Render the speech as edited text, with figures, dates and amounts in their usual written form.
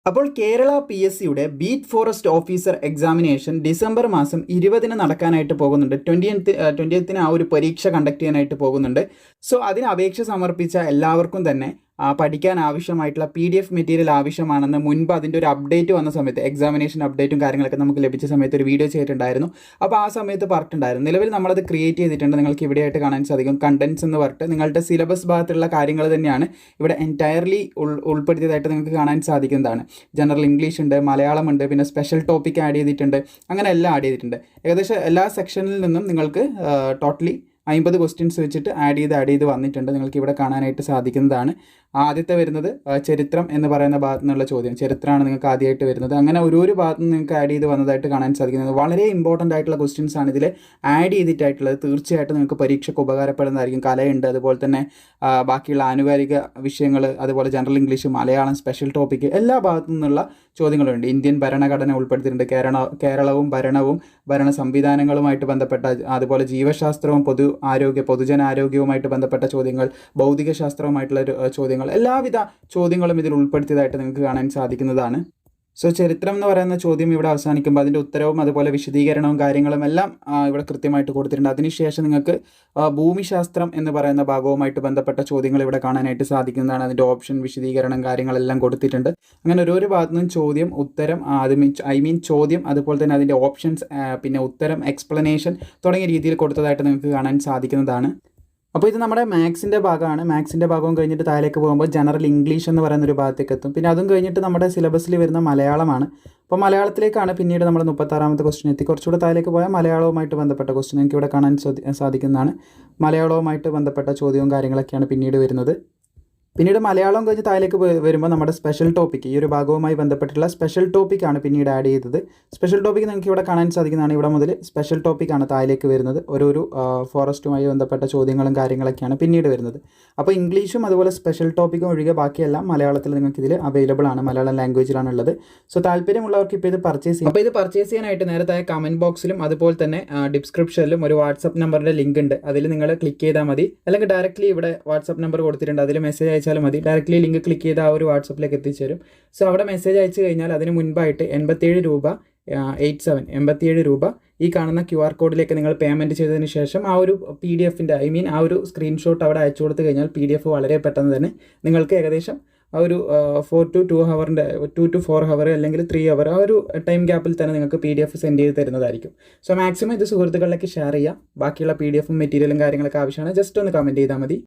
അപ്പോൾ കേരള PSCയുടെ beat forest officer examination December മാസം 20-ന് നടക്കാനായിട്ട് പോകുന്നുണ്ട്. 20th ആ ഒരു പരീക്ഷ കണ്ടക്ട് ചെയ്യാനായിട്ട് പോകുന്നുണ്ട്. സോ അതിന് അപേക്ഷ സമർപ്പിച്ച എല്ലാവർക്കും തന്നെ പഠിക്കാൻ ആവശ്യമായിട്ടുള്ള PDF മെറ്റീരിയൽ ആവശ്യമാണെന്ന് മുൻപ് അതിൻ്റെ ഒരു അപ്ഡേറ്റ് വന്ന സമയത്ത്, എക്സാമിനേഷൻ അപ്ഡേറ്റും കാര്യങ്ങളൊക്കെ നമുക്ക് ലഭിച്ച സമയത്ത് ഒരു വീഡിയോ ചെയ്തിട്ടുണ്ടായിരുന്നു. അപ്പോൾ ആ സമയത്ത് പറഞ്ഞിട്ടുണ്ടായിരുന്നു. നിലവിൽ നമ്മളത് ക്രിയേറ്റ് ചെയ്തിട്ടുണ്ട്. നിങ്ങൾക്ക് ഇവിടെയായിട്ട് കാണാൻ സാധിക്കും. കണ്ടൻസ് എന്ന് പറഞ്ഞിട്ട് നിങ്ങളുടെ സിലബസ് ഭാഗത്തുള്ള കാര്യങ്ങൾ തന്നെയാണ് ഇവിടെ എൻറ്റയർലി ഉൾപ്പെടുത്തിയതായിട്ട് നിങ്ങൾക്ക് കാണാൻ സാധിക്കുന്നതാണ്. ജനറൽ ഇംഗ്ലീഷ് ഉണ്ട്, മലയാളം ഉണ്ട്, പിന്നെ സ്പെഷ്യൽ ടോപ്പിക് ആഡ് ചെയ്തിട്ടുണ്ട്. അങ്ങനെ എല്ലാം ആഡ് ചെയ്തിട്ടുണ്ട്. ഏകദേശം എല്ലാ സെക്ഷനിൽ നിന്നും നിങ്ങൾക്ക് ടോട്ടലി 50 ക്വസ്റ്റ്യൻസ് വെച്ചിട്ട് ആഡ് ചെയ്ത് വന്നിട്ടുണ്ട്. നിങ്ങൾക്ക് ഇവിടെ കാണാനായിട്ട് സാധിക്കുന്നതാണ്. ആദ്യത്തെ വരുന്നത് ചരിത്രം എന്ന് പറയുന്ന ഭാഗത്തു നിന്നുള്ള ചോദ്യം. ചരിത്രമാണ് നിങ്ങൾക്ക് ആദ്യമായിട്ട് വരുന്നത്. അങ്ങനെ ഓരോ ഭാഗത്തു നിന്ന് നിങ്ങൾക്ക് ആഡ് ചെയ്ത് വന്നതായിട്ട് കാണാൻ സാധിക്കുന്നത്. വളരെ ഇമ്പോർട്ടൻ്റ് ആയിട്ടുള്ള ക്വസ്റ്റ്യൻസ് ആണ് ഇതിൽ ആഡ് ചെയ്തിട്ടായിട്ടുള്ളത്. തീർച്ചയായിട്ടും നിങ്ങൾക്ക് പരീക്ഷയ്ക്ക് ഉപകാരപ്പെടുന്നതായിരിക്കും. കലയുണ്ട്, അതുപോലെ തന്നെ ബാക്കിയുള്ള ആനുകാലിക വിഷയങ്ങൾ, അതുപോലെ general English, Malayalam, special topic എല്ലാ ഭാഗത്തു നിന്നുള്ള ചോദ്യങ്ങളുണ്ട്. ഇന്ത്യൻ ഭരണഘടന ഉൾപ്പെടുത്തിയിട്ടുണ്ട്. കേരളവും ഭരണവും ഭരണ സംവിധാനങ്ങളുമായിട്ട് ബന്ധപ്പെട്ട, അതുപോലെ ജീവശാസ്ത്രവും പൊതുജനാരോഗ്യവുമായിട്ട് ബന്ധപ്പെട്ട ചോദ്യങ്ങൾ, ഭൗതിക ശാസ്ത്രവുമായിട്ടുള്ള ചോദ്യങ്ങൾ, എല്ലാവിധ ചോദ്യങ്ങളും ഇതിൽ ഉൾപ്പെടുത്തിയതായിട്ട് നിങ്ങൾക്ക് കാണാൻ സാധിക്കുന്നതാണ്. സോ ചരിത്രം എന്ന് പറയുന്ന ചോദ്യം ഇവിടെ അവസാനിക്കുമ്പോൾ അതിൻ്റെ ഉത്തരവും അതുപോലെ വിശദീകരണവും കാര്യങ്ങളും എല്ലാം ഇവിടെ കൃത്യമായിട്ട് കൊടുത്തിട്ടുണ്ട്. അതിനുശേഷം നിങ്ങൾക്ക് ഭൂമിശാസ്ത്രം എന്ന് പറയുന്ന ഭാഗവുമായിട്ട് ബന്ധപ്പെട്ട ചോദ്യങ്ങൾ ഇവിടെ കാണാനായിട്ട് സാധിക്കുന്നതാണ്. അതിൻ്റെ ഓപ്ഷൻ, വിശദീകരണം, കാര്യങ്ങളെല്ലാം കൊടുത്തിട്ടുണ്ട്. അങ്ങനെ ഓരോ ഭാഗത്തു നിന്നും ചോദ്യം, ഉത്തരം, ചോദ്യം, അതുപോലെ തന്നെ അതിൻ്റെ ഓപ്ഷൻസ്, പിന്നെ ഉത്തരം, എക്സ്പ്ലനേഷൻ തുടങ്ങിയ രീതിയിൽ കൊടുത്തതായിട്ട് നിങ്ങൾക്ക് കാണാൻ സാധിക്കുന്നതാണ്. അപ്പോൾ ഇത് നമ്മുടെ മാത്സിൻ്റെ ഭാഗമാണ്. മാത്സിൻ്റെ ഭാഗവും കഴിഞ്ഞിട്ട് താഴേക്ക് പോകുമ്പോൾ ജനറൽ ഇംഗ്ലീഷ് എന്ന് പറയുന്ന ഒരു ഭാഗത്തേക്ക് എത്തും. പിന്നെ അതും കഴിഞ്ഞിട്ട് നമ്മുടെ സിലബസിൽ വരുന്ന മലയാളമാണ്. അപ്പോൾ മലയാളത്തിലേക്കാണ് പിന്നീട് നമ്മൾ 36ാമത്തെ ക്വസ്റ്റ്യൻ എത്തി. കുറച്ചുകൂടെ താഴേക്ക് പോയാൽ മലയാളവുമായിട്ട് ബന്ധപ്പെട്ട ക്വസ്റ്റ്യൻ നിങ്ങൾക്ക് ഇവിടെ കാണാൻ സാധിക്കുന്നതാണ്. മലയാളവുമായിട്ട് ബന്ധപ്പെട്ട ചോദ്യവും കാര്യങ്ങളൊക്കെയാണ് പിന്നീട് വരുന്നത്. പിന്നീട് മലയാളം കഴിഞ്ഞ് താഴേക്ക് വരുമ്പോൾ നമ്മുടെ സ്പെഷ്യൽ ടോപ്പിക്ക്, ഈ ഒരു ഭാഗവുമായി ബന്ധപ്പെട്ടുള്ള സ്പെഷ്യൽ ടോപ്പിക്കാണ് പിന്നീട് ആഡ് ചെയ്തത്. സ്പെഷ്യൽ ടോപ്പിക്ക് നിങ്ങൾക്ക് ഇവിടെ കാണാൻ സാധിക്കുന്നതാണ്. ഇവിടെ മുതൽ സ്പെഷ്യൽ ടോപ്പിക്കാണ് താഴേക്ക് വരുന്നത്. ഒരു ഫോറസ്റ്റുമായി ബന്ധപ്പെട്ട ചോദ്യങ്ങളും കാര്യങ്ങളൊക്കെയാണ് പിന്നീട് വരുന്നത്. അപ്പോൾ ഇംഗ്ലീഷും അതുപോലെ സ്പെഷ്യൽ ടോപ്പിക്കും ഒഴികെ ബാക്കിയെല്ലാം മലയാളത്തിൽ നിങ്ങൾക്ക് ഇതിൽ അവൈലബിൾ ആണ്. മലയാളം ലാംഗ്വേജിലാണ് ഉള്ളത്. സോ താല്പര്യമുള്ളവർക്ക് ഇപ്പോൾ ഇത് പർച്ചേസ് ചെയ്യാം. അപ്പോൾ ഇത് പർച്ചേസ് ചെയ്യാനായിട്ട് നേരത്തെ കമൻറ്റ് ബോക്സിലും അതുപോലെ തന്നെ ഡിസ്ക്രിപ്ഷനിലും ഒരു വാട്സപ്പ് നമ്പറിൻ്റെ ലിങ്ക് ഉണ്ട്. അതിൽ നിങ്ങൾ ക്ലിക്ക് ചെയ്താൽ മതി. അല്ലെങ്കിൽ ഡയറക്റ്റ്ലി ഇവിടെ വാട്സപ്പ് നമ്പർ കൊടുത്തിട്ടുണ്ട്. അതിൽ മെസ്സേജ് അയച്ചാലും മതി. ഡയറക്റ്റ്ലി ലിങ്ക് ക്ലിക്ക് ചെയ്ത് ആ ഒരു വാട്സപ്പിലേക്ക് എത്തിച്ചേരും. സോ അവിടെ മെസ്സേജ് അയച്ചു കഴിഞ്ഞാൽ അതിന് മുൻപായിട്ട് 87 രൂപ 87 രൂപ ഈ കാണുന്ന QR കോഡിലേക്ക് നിങ്ങൾ പേയ്മെൻറ്റ് ചെയ്തതിന് ശേഷം ആ ഒരു PDF-ൻ്റെ ആ ഒരു സ്ക്രീൻഷോട്ട് അവിടെ അയച്ചു കൊടുത്തു കഴിഞ്ഞാൽ PDF വളരെ പെട്ടെന്ന് തന്നെ നിങ്ങൾക്ക് ഏകദേശം ആ ഒരു 2 to 4 ഹവർ അല്ലെങ്കിൽ 3 ഹവർ ആ ഒരു ടൈം ഗ്യാപ്പിൽ തന്നെ നിങ്ങൾക്ക് PDF സെൻഡ് ചെയ്ത് തരുന്നതായിരിക്കും. സോ മാക്സിമം ഇത് സുഹൃത്തുക്കളിലേക്ക് ഷെയർ ചെയ്യുക. ബാക്കിയുള്ള PDF മെറ്റീരിയലും കാര്യങ്ങളൊക്കെ ആവശ്യമാണ്. ജസ്റ്റ് ഒന്ന് കമൻറ്റ് ചെയ്താൽ മതി.